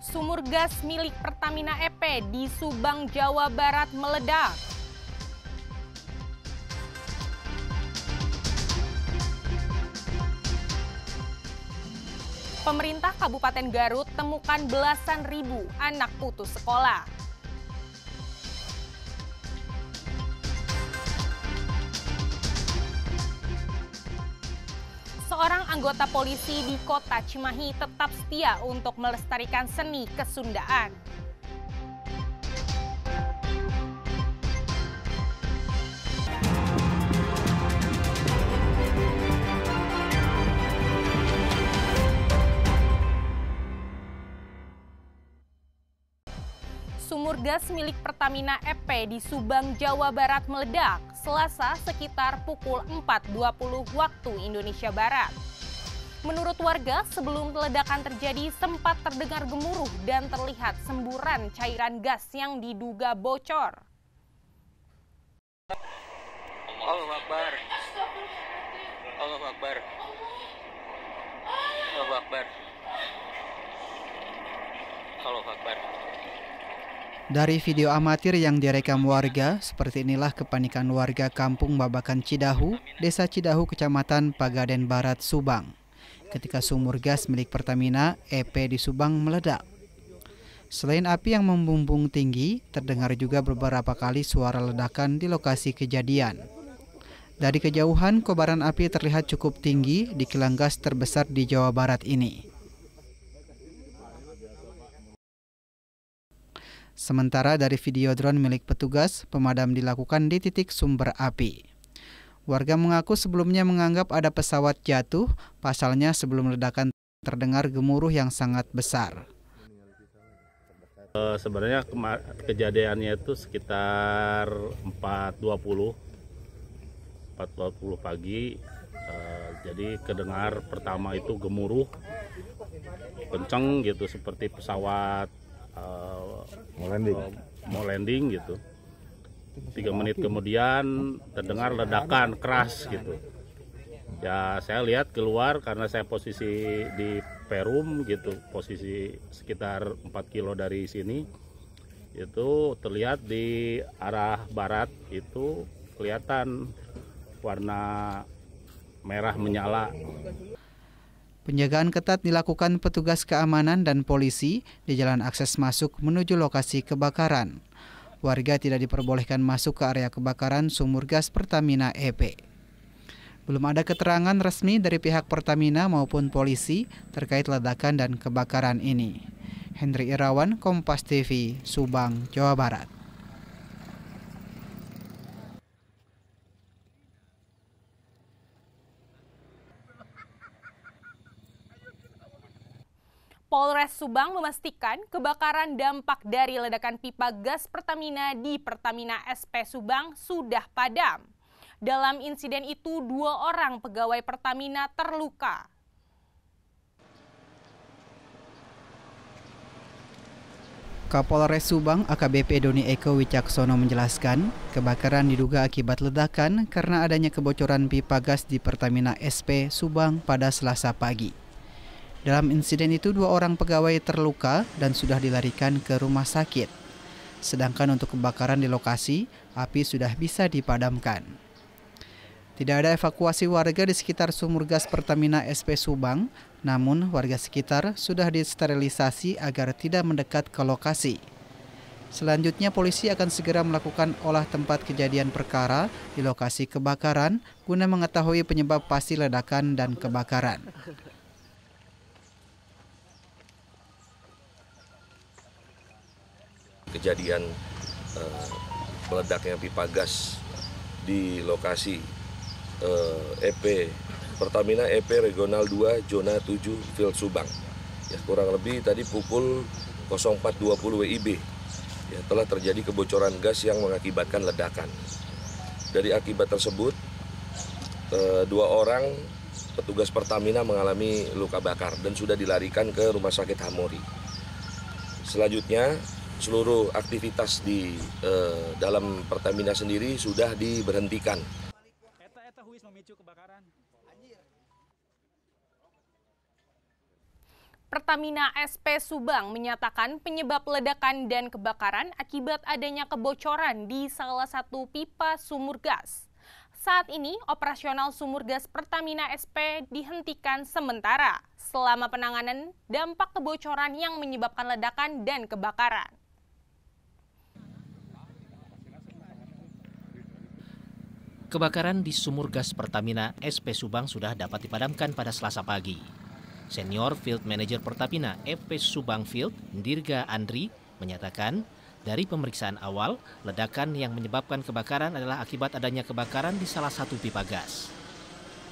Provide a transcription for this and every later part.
Sumur gas milik Pertamina EP di Subang, Jawa Barat meledak. Pemerintah Kabupaten Garut temukan belasan ribu anak putus sekolah. Seorang anggota polisi di kota Cimahi tetap setia untuk melestarikan seni kesundaan. Sumur gas milik Pertamina EP di Subang, Jawa Barat meledak Selasa sekitar pukul 4.20 waktu Indonesia Barat. Menurut warga, sebelum ledakan terjadi sempat terdengar gemuruh dan terlihat semburan cairan gas yang diduga bocor. Allahu Akbar. Allahu Akbar. Allahu Akbar. Allahu Akbar. Dari video amatir yang direkam warga, seperti inilah kepanikan warga kampung Babakan Cidahu, Desa Cidahu, Kecamatan Pagaden Barat, Subang, ketika sumur gas milik Pertamina EP di Subang meledak. Selain api yang membumbung tinggi, terdengar juga beberapa kali suara ledakan di lokasi kejadian. Dari kejauhan, kobaran api terlihat cukup tinggi di kilang gas terbesar di Jawa Barat ini. Sementara dari video drone milik petugas, pemadam dilakukan di titik sumber api. Warga mengaku sebelumnya menganggap ada pesawat jatuh, pasalnya sebelum ledakan terdengar gemuruh yang sangat besar. Sebenarnya kejadiannya itu sekitar 4.20 pagi. Jadi kedengar pertama itu gemuruh kenceng gitu, seperti pesawat mau landing gitu. 3 menit kemudian terdengar ledakan keras gitu. Ya saya lihat keluar karena saya posisi di Perum gitu, posisi sekitar 4 kilo dari sini. Itu terlihat di arah barat itu kelihatan warna merah menyala. Penjagaan ketat dilakukan petugas keamanan dan polisi di jalan akses masuk menuju lokasi kebakaran. Warga tidak diperbolehkan masuk ke area kebakaran sumur gas Pertamina EP. Belum ada keterangan resmi dari pihak Pertamina maupun polisi terkait ledakan dan kebakaran ini. Hendri Irawan, Kompas TV, Subang, Jawa Barat. Polres Subang memastikan kebakaran dampak dari ledakan pipa gas Pertamina di Pertamina SP Subang sudah padam. Dalam insiden itu, 2 orang pegawai Pertamina terluka. Kapolres Subang AKBP Doni Eko Wicaksono menjelaskan, kebakaran diduga akibat ledakan karena adanya kebocoran pipa gas di Pertamina SP Subang pada Selasa pagi. Dalam insiden itu 2 orang pegawai terluka dan sudah dilarikan ke rumah sakit. Sedangkan untuk kebakaran di lokasi, api sudah bisa dipadamkan. Tidak ada evakuasi warga di sekitar sumur gas Pertamina SP Subang, namun warga sekitar sudah disterilisasi agar tidak mendekat ke lokasi. Selanjutnya polisi akan segera melakukan olah tempat kejadian perkara di lokasi kebakaran guna mengetahui penyebab pasti ledakan dan kebakaran. Kejadian meledaknya pipa gas di lokasi EP Pertamina EP Regional 2 Zona 7 Field Subang. Ya, kurang lebih tadi pukul 04.20 WIB. Ya, telah terjadi kebocoran gas yang mengakibatkan ledakan. Dari akibat tersebut 2 orang petugas Pertamina mengalami luka bakar dan sudah dilarikan ke Rumah Sakit Hamori. Selanjutnya seluruh aktivitas di dalam Pertamina sendiri sudah diberhentikan. Pertamina SP Subang menyatakan penyebab ledakan dan kebakaran akibat adanya kebocoran di salah satu pipa sumur gas. Saat ini, operasional sumur gas Pertamina SP dihentikan sementara selama penanganan dampak kebocoran yang menyebabkan ledakan dan kebakaran. Kebakaran di sumur gas Pertamina SP Subang sudah dapat dipadamkan pada Selasa pagi. Senior Field Manager Pertamina SP Subang Field, Dirga Andri, menyatakan dari pemeriksaan awal, ledakan yang menyebabkan kebakaran adalah akibat adanya kebakaran di salah satu pipa gas.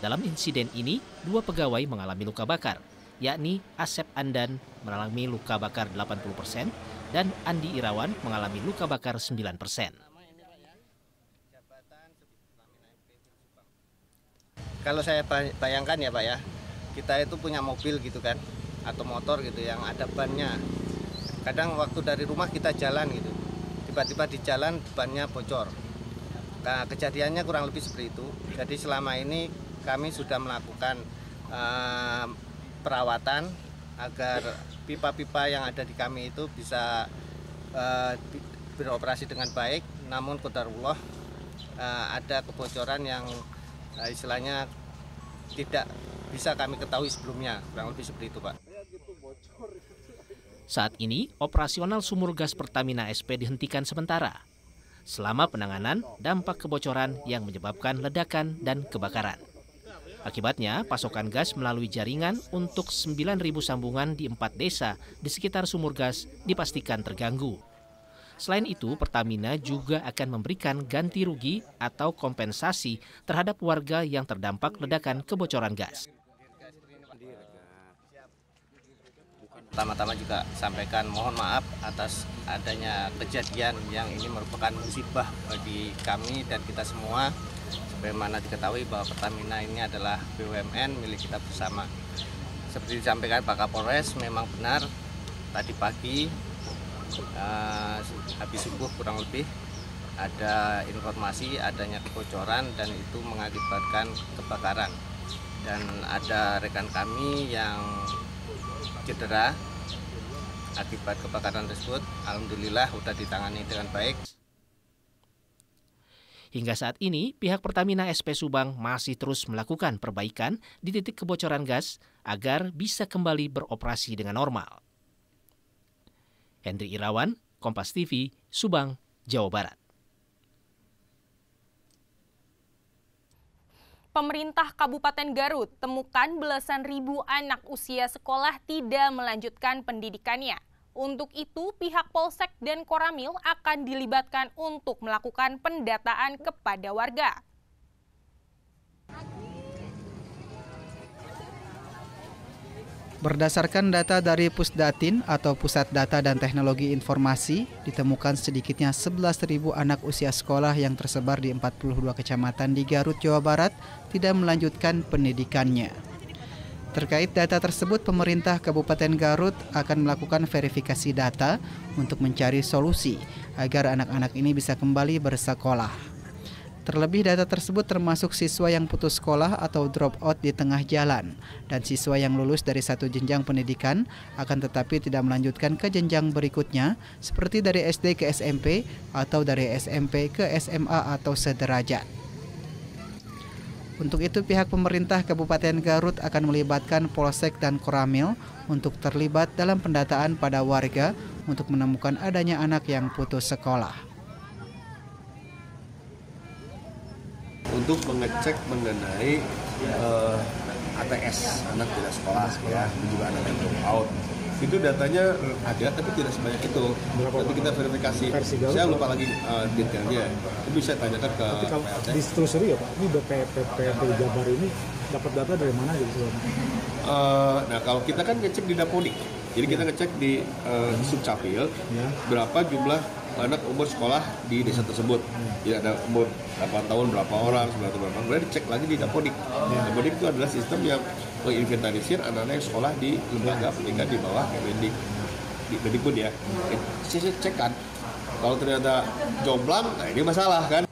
Dalam insiden ini, 2 pegawai mengalami luka bakar, yakni Asep Andan mengalami luka bakar 80% dan Andi Irawan mengalami luka bakar 9%. Kalau saya bayangkan ya Pak ya, kita itu punya mobil gitu kan, atau motor gitu yang ada bannya. Kadang waktu dari rumah kita jalan gitu, tiba-tiba di jalan bannya bocor. Nah, kejadiannya kurang lebih seperti itu. Jadi selama ini kami sudah melakukan perawatan agar pipa-pipa yang ada di kami itu bisa beroperasi dengan baik. Namun qadarullah ada kebocoran yang istilahnya tidak bisa kami ketahui sebelumnya, kurang lebih seperti itu Pak. Saat ini, operasional sumur gas Pertamina SP dihentikan sementara selama penanganan dampak kebocoran yang menyebabkan ledakan dan kebakaran. Akibatnya, pasokan gas melalui jaringan untuk 9.000 sambungan di 4 desa di sekitar sumur gas dipastikan terganggu. Selain itu, Pertamina juga akan memberikan ganti rugi atau kompensasi terhadap warga yang terdampak ledakan kebocoran gas. Pertama-tama juga sampaikan mohon maaf atas adanya kejadian yang ini merupakan musibah bagi kami dan kita semua. Sebagaimana diketahui bahwa Pertamina ini adalah BUMN milik kita bersama. Seperti disampaikan Pak Kapolres, memang benar tadi pagi habis subuh kurang lebih ada informasi adanya kebocoran dan itu mengakibatkan kebakaran. Dan ada rekan kami yang cedera akibat kebakaran tersebut. Alhamdulillah sudah ditangani dengan baik. Hingga saat ini, pihak Pertamina SP Subang masih terus melakukan perbaikan di titik kebocoran gas agar bisa kembali beroperasi dengan normal. Hendri Irawan, Kompas TV, Subang, Jawa Barat. Pemerintah Kabupaten Garut temukan belasan ribu anak usia sekolah tidak melanjutkan pendidikannya. Untuk itu, pihak Polsek dan Koramil akan dilibatkan untuk melakukan pendataan kepada warga. Berdasarkan data dari Pusdatin atau Pusat Data dan Teknologi Informasi, ditemukan sedikitnya 11.000 anak usia sekolah yang tersebar di 42 kecamatan di Garut, Jawa Barat tidak melanjutkan pendidikannya. Terkait data tersebut, pemerintah Kabupaten Garut akan melakukan verifikasi data untuk mencari solusi agar anak-anak ini bisa kembali bersekolah. Terlebih data tersebut termasuk siswa yang putus sekolah atau drop out di tengah jalan dan siswa yang lulus dari satu jenjang pendidikan akan tetapi tidak melanjutkan ke jenjang berikutnya seperti dari SD ke SMP atau dari SMP ke SMA atau sederajat. Untuk itu pihak pemerintah Kabupaten Garut akan melibatkan Polsek dan Koramil untuk terlibat dalam pendataan pada warga untuk menemukan adanya anak yang putus sekolah. Untuk mengecek mengenai ATS, anak tidak sekolah, ya, juga anak yang drop out. Itu datanya ada, tapi tidak sebanyak itu. Nanti kita verifikasi. Saya lupa lagi detailnya. Itu bisa tanyakan ke PLT. Ditelusuri ya Pak, ini BPPT Jabar ini dapat data dari mana gitu? Nah kalau kita kan ngecek di Dapodik. Jadi kita ngecek di Subcapil berapa jumlah anak umur sekolah di desa tersebut. Jadi ada umur 8 tahun berapa orang, 9 tahun berapa orang. Kemudian dicek lagi di Dapodik. Dapodik itu adalah sistem yang menginventarisir anak-anak yang sekolah di lembaga pendidikan di bawah Kemendikbud ya. Saya cek kan, kalau ternyata jomblang, nah ini masalah kan.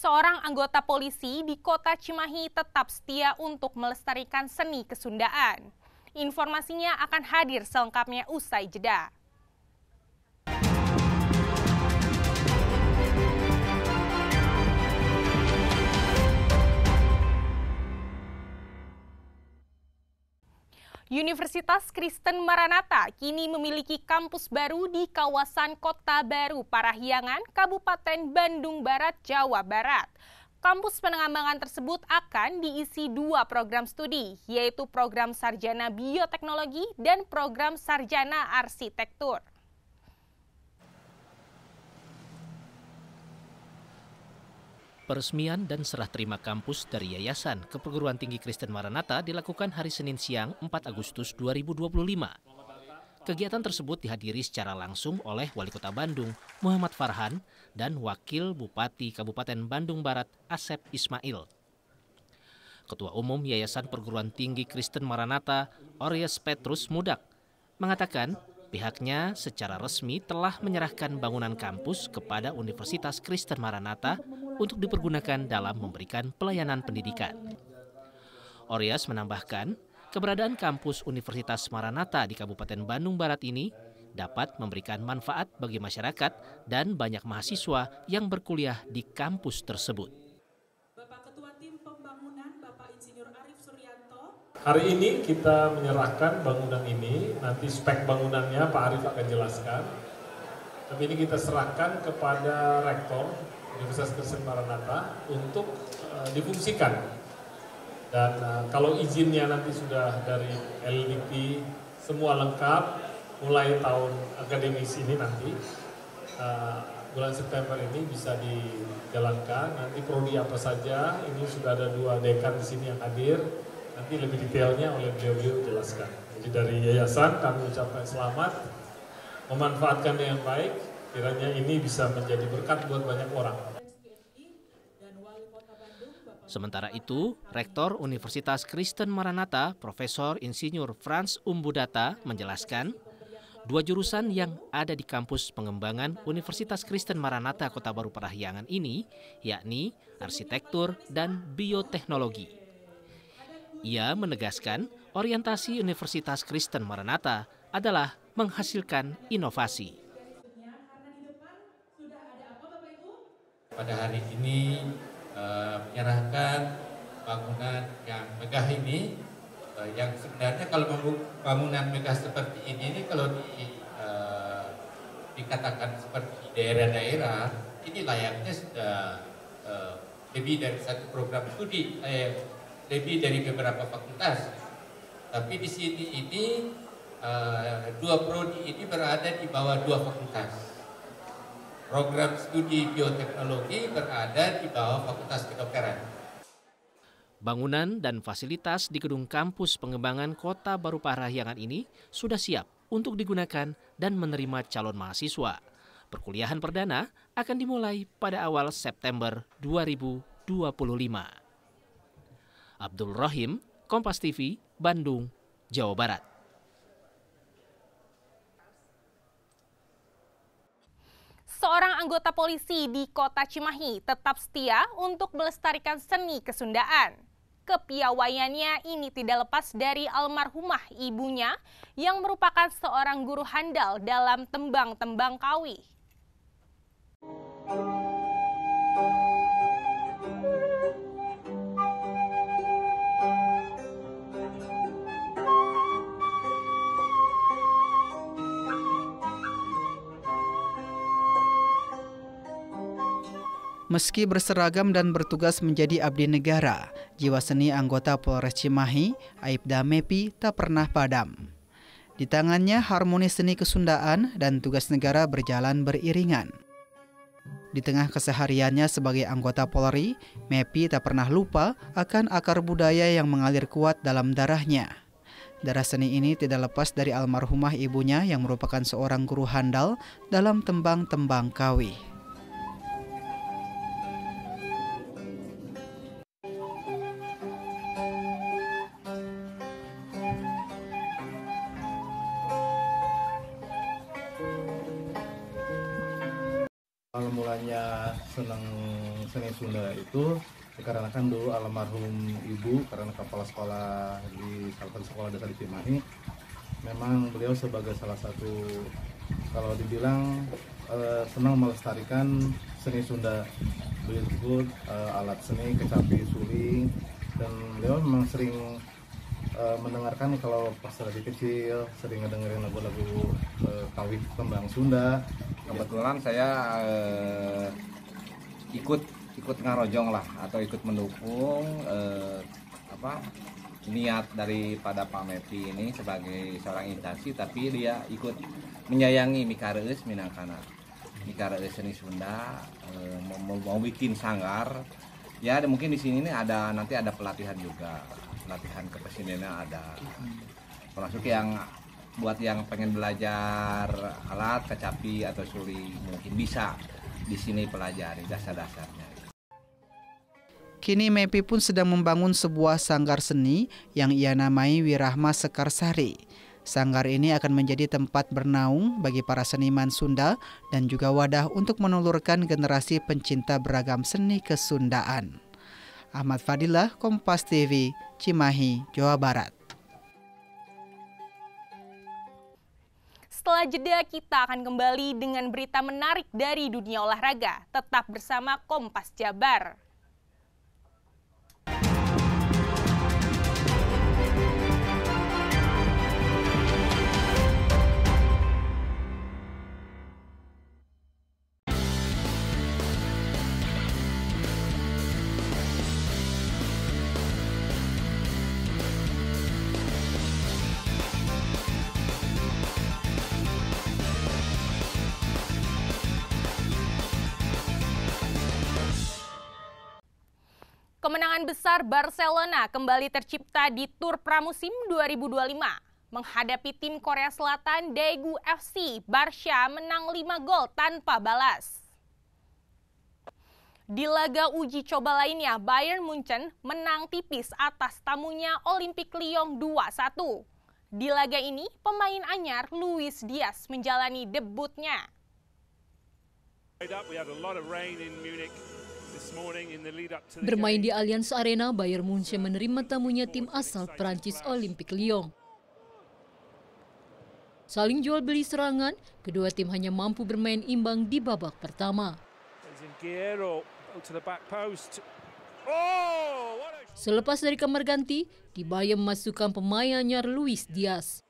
Seorang anggota polisi di Kota Cimahi tetap setia untuk melestarikan seni Kesundaan. Informasinya akan hadir selengkapnya usai jeda. Universitas Kristen Maranatha kini memiliki kampus baru di kawasan Kota Baru Parahyangan, Kabupaten Bandung Barat, Jawa Barat. Kampus pengembangan tersebut akan diisi 2 program studi, yaitu program Sarjana Bioteknologi dan program Sarjana Arsitektur. Peresmian dan serah terima kampus dari Yayasan ke Perguruan Tinggi Kristen Maranatha dilakukan hari Senin siang 4 Agustus 2025. Kegiatan tersebut dihadiri secara langsung oleh Wali Kota Bandung, Muhammad Farhan, dan Wakil Bupati Kabupaten Bandung Barat, Asep Ismail. Ketua Umum Yayasan Perguruan Tinggi Kristen Maranatha, Oryes Petrus Mudak, mengatakan pihaknya secara resmi telah menyerahkan bangunan kampus kepada Universitas Kristen Maranatha untuk dipergunakan dalam memberikan pelayanan pendidikan. Oryes menambahkan, keberadaan kampus Universitas Maranatha di Kabupaten Bandung Barat ini dapat memberikan manfaat bagi masyarakat dan banyak mahasiswa yang berkuliah di kampus tersebut. Bapak Ketua Tim Pembangunan, Bapak Insinyur Arif Suryanto. Hari ini kita menyerahkan bangunan ini, nanti spek bangunannya Pak Arif akan jelaskan. Tapi ini kita serahkan kepada Rektor Universitas Kristen Maranatha untuk difungsikan. Dan kalau izinnya nanti sudah dari LDP semua lengkap, mulai tahun akademis ini nanti, bulan September ini bisa dijalankan. Nanti prodi apa saja, ini sudah ada 2 dekan di sini yang hadir. Nanti lebih detailnya oleh beliau jelaskan. Jadi dari yayasan kami ucapkan selamat, memanfaatkan dengan baik, kiranya ini bisa menjadi berkat buat banyak orang. Sementara itu, Rektor Universitas Kristen Maranatha, Profesor Insinyur Frans Umbudata menjelaskan, 2 jurusan yang ada di kampus pengembangan Universitas Kristen Maranatha Kota Baru Parahyangan ini, yakni Arsitektur dan Bioteknologi. Ia menegaskan orientasi Universitas Kristen Maranatha adalah menghasilkan inovasi. Pada hari ini menyerahkan bangunan yang megah ini, yang sebenarnya kalau bangunan megah seperti ini kalau dikatakan seperti di daerah-daerah, ini layaknya sudah lebih dari 1 program studi, lebih dari beberapa fakultas. Tapi di sini ini 2 prodi ini berada di bawah 2 fakultas. Program studi bioteknologi berada di bawah Fakultas Kedokteran. Bangunan dan fasilitas di gedung kampus pengembangan Kota Baru Parahyangan ini sudah siap untuk digunakan dan menerima calon mahasiswa. Perkuliahan perdana akan dimulai pada awal September 2025. Abdul Rahim, Kompas TV, Bandung, Jawa Barat. Seorang anggota polisi di Kota Cimahi tetap setia untuk melestarikan seni Kesundaan. Kepiawaiannya ini tidak lepas dari almarhumah ibunya yang merupakan seorang guru handal dalam tembang-tembang Kawi. Meski berseragam dan bertugas menjadi abdi negara, jiwa seni anggota Polres Cimahi, Aibda Mepi, tak pernah padam. Di tangannya harmoni seni Kesundaan dan tugas negara berjalan beriringan. Di tengah kesehariannya sebagai anggota Polri, Mepi tak pernah lupa akan akar budaya yang mengalir kuat dalam darahnya. Darah seni ini tidak lepas dari almarhumah ibunya yang merupakan seorang guru handal dalam tembang-tembang Kawi. Awal mulanya senang seni Sunda itu dikarenakan dulu almarhum ibu karena kepala sekolah di salah satu sekolah dasar di Cimahi. Memang beliau sebagai salah satu, kalau dibilang senang melestarikan seni Sunda. Beliau disebut alat seni kecapi suling, dan beliau memang sering mendengarkan kalau pas lagi kecil, sering ngedengerin lagu-lagu kawih kembang Sunda. Kebetulan saya ikut ngarojong lah, atau ikut mendukung niat daripada Pak Mepi ini sebagai seorang instansi, tapi dia ikut menyayangi Mikareus Minangkana, Mikareus seni Sunda, mau bikin sanggar. Ya mungkin di sini nanti ada pelatihan juga, pelatihan kepresidenan ada, termasuk yang buat yang pengen belajar alat kecapi atau suling, mungkin bisa di sini pelajari dasar-dasarnya. Kini Mepi pun sedang membangun sebuah sanggar seni yang ia namai Wirahma Sekarsari. Sanggar ini akan menjadi tempat bernaung bagi para seniman Sunda dan juga wadah untuk menelurkan generasi pencinta beragam seni kesundaan. Ahmad Fadilah, Kompas TV, Cimahi, Jawa Barat. Setelah jeda, kita akan kembali dengan berita menarik dari dunia olahraga. Tetap bersama Kompas Jabar. Kemenangan besar Barcelona kembali tercipta di Tur Pramusim 2025. Menghadapi tim Korea Selatan Daegu FC, Barca menang 5 gol tanpa balas. Di laga uji coba lainnya, Bayern Munchen menang tipis atas tamunya Olympique Lyon 2-1. Di laga ini, pemain anyar Luis Diaz menjalani debutnya. Bermain di Allianz Arena, Bayern Munchen menerima tamunya tim asal Prancis Olympique Lyon. Saling jual beli serangan, kedua tim hanya mampu bermain imbang di babak pertama. Selepas dari kamar ganti, Bayern memasukkan pemain anyar Luis Diaz.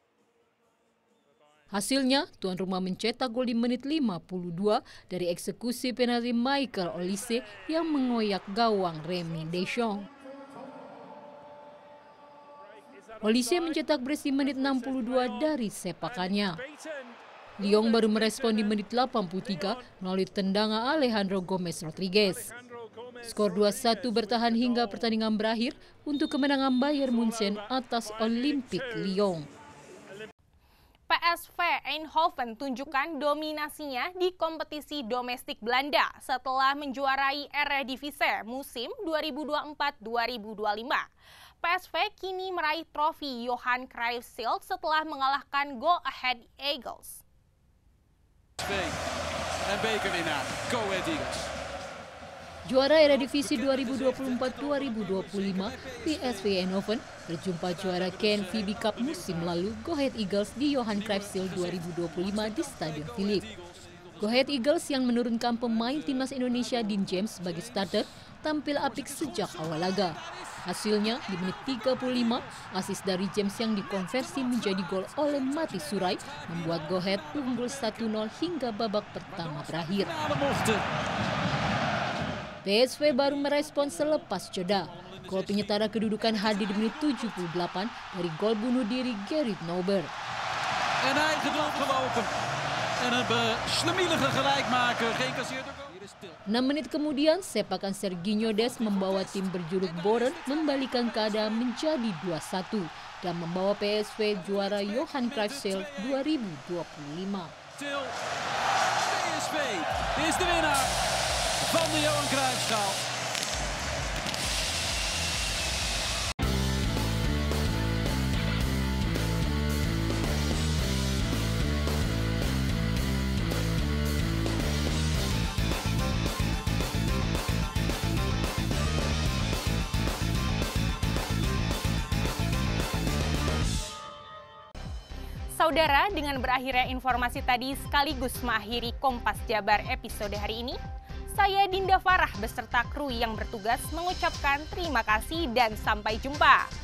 Hasilnya, tuan rumah mencetak gol di menit 52 dari eksekusi penalti Michael Olise yang mengoyak gawang Remy Deschamps. Olise mencetak brace di menit 62 dari sepakannya. Lyon baru merespon di menit 83 melalui tendangan Alejandro Gomez Rodriguez. Skor 2-1 bertahan hingga pertandingan berakhir untuk kemenangan Bayern Munchen atas Olympique Lyon. PSV Eindhoven tunjukkan dominasinya di kompetisi domestik Belanda setelah menjuarai Eredivisie musim 2024-2025. PSV kini meraih trofi Johan Cruyff Shield setelah mengalahkan Go Ahead Eagles. Juara Eredivisie 2024-2025, PSV Eindhoven berjumpa juara KNVB Cup musim lalu Go Ahead Eagles di Johan Cruyff Shield 2025 di Stadion Philips. Go Ahead Eagles yang menurunkan pemain timnas Indonesia Dean James sebagai starter tampil apik sejak awal laga. Hasilnya di menit 35, asis dari James yang dikonversi menjadi gol oleh Mati Surai membuat Go Ahead unggul 1-0 hingga babak pertama berakhir. PSV baru merespon selepas jeda. Gol penyetara kedudukan hadir di menit 78 dari gol bunuh diri Gerrit Nauber. Een eigen doel gelopen. En een beslemielige gelijkmaker. Geen kasseerde goal. 6 menit kemudian, sepakan Serginho Dest membawa tim berjuluk Boren membalikan keadaan menjadi 2-1 dan membawa PSV juara Johan Cruyff Shield 2025. PSV is de winnaar van de Johan Cruijffschaal. Saudara, dengan berakhirnya informasi tadi sekaligus mengakhiri Kompas Jabar episode hari ini. Saya Dinda Farah beserta kru yang bertugas mengucapkan terima kasih dan sampai jumpa.